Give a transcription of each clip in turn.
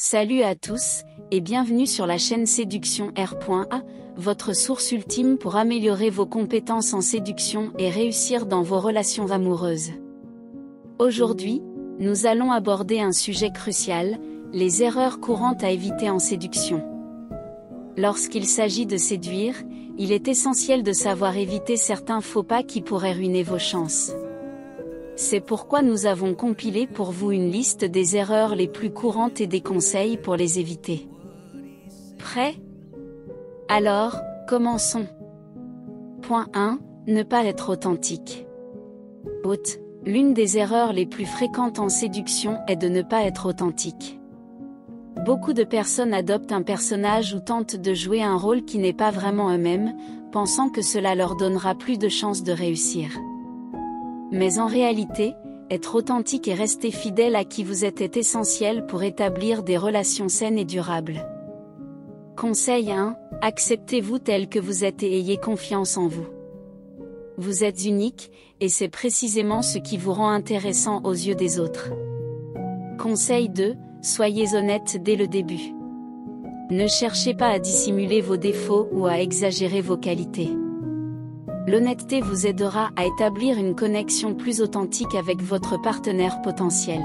Salut à tous, et bienvenue sur la chaîne Séduction R.A, votre source ultime pour améliorer vos compétences en séduction et réussir dans vos relations amoureuses. Aujourd'hui, nous allons aborder un sujet crucial, les erreurs courantes à éviter en séduction. Lorsqu'il s'agit de séduire, il est essentiel de savoir éviter certains faux pas qui pourraient ruiner vos chances. C'est pourquoi nous avons compilé pour vous une liste des erreurs les plus courantes et des conseils pour les éviter. Prêt? Alors, commençons. Point 1. Ne pas être authentique. L'une des erreurs les plus fréquentes en séduction est de ne pas être authentique. Beaucoup de personnes adoptent un personnage ou tentent de jouer un rôle qui n'est pas vraiment eux-mêmes, pensant que cela leur donnera plus de chances de réussir. Mais en réalité, être authentique et rester fidèle à qui vous êtes est essentiel pour établir des relations saines et durables. Conseil 1. Acceptez-vous tel que vous êtes et ayez confiance en vous. Vous êtes unique, et c'est précisément ce qui vous rend intéressant aux yeux des autres. Conseil 2. Soyez honnête dès le début. Ne cherchez pas à dissimuler vos défauts ou à exagérer vos qualités. L'honnêteté vous aidera à établir une connexion plus authentique avec votre partenaire potentiel.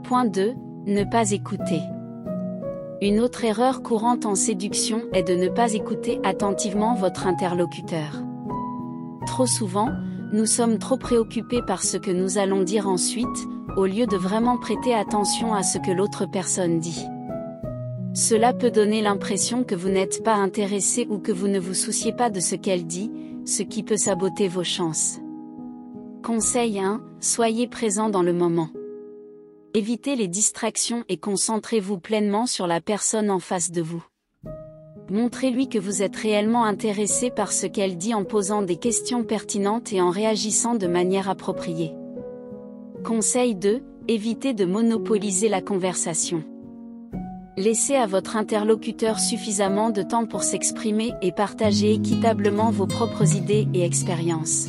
Point 2. Ne pas écouter. Une autre erreur courante en séduction est de ne pas écouter attentivement votre interlocuteur. Trop souvent, nous sommes trop préoccupés par ce que nous allons dire ensuite, au lieu de vraiment prêter attention à ce que l'autre personne dit. Cela peut donner l'impression que vous n'êtes pas intéressé ou que vous ne vous souciez pas de ce qu'elle dit, ce qui peut saboter vos chances. Conseil 1. Soyez présent dans le moment. Évitez les distractions et concentrez-vous pleinement sur la personne en face de vous. Montrez-lui que vous êtes réellement intéressé par ce qu'elle dit en posant des questions pertinentes et en réagissant de manière appropriée. Conseil 2. Évitez de monopoliser la conversation. Laissez à votre interlocuteur suffisamment de temps pour s'exprimer et partager équitablement vos propres idées et expériences.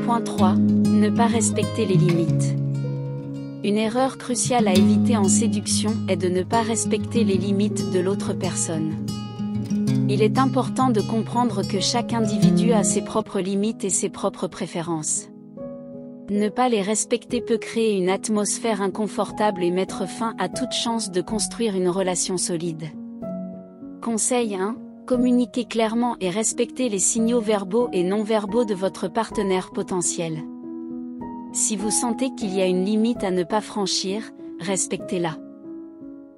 Point 3. Ne pas respecter les limites. Une erreur cruciale à éviter en séduction est de ne pas respecter les limites de l'autre personne. Il est important de comprendre que chaque individu a ses propres limites et ses propres préférences. Ne pas les respecter peut créer une atmosphère inconfortable et mettre fin à toute chance de construire une relation solide. Conseil 1. Communiquez clairement et respectez les signaux verbaux et non verbaux de votre partenaire potentiel. Si vous sentez qu'il y a une limite à ne pas franchir, respectez-la.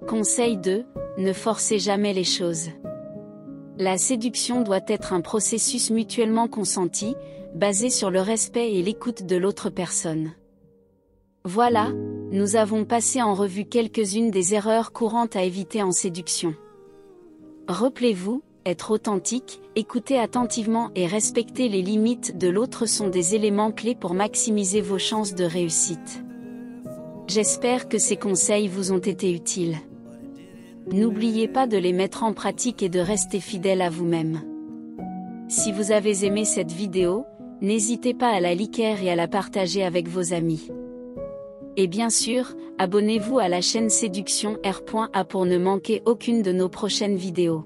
Conseil 2. Ne forcez jamais les choses. La séduction doit être un processus mutuellement consenti, basé sur le respect et l'écoute de l'autre personne. Voilà, nous avons passé en revue quelques-unes des erreurs courantes à éviter en séduction. Rappelez-vous, être authentique, écouter attentivement et respecter les limites de l'autre sont des éléments clés pour maximiser vos chances de réussite. J'espère que ces conseils vous ont été utiles. N'oubliez pas de les mettre en pratique et de rester fidèle à vous-même. Si vous avez aimé cette vidéo, n'hésitez pas à la liker et à la partager avec vos amis. Et bien sûr, abonnez-vous à la chaîne Séduction R.A pour ne manquer aucune de nos prochaines vidéos.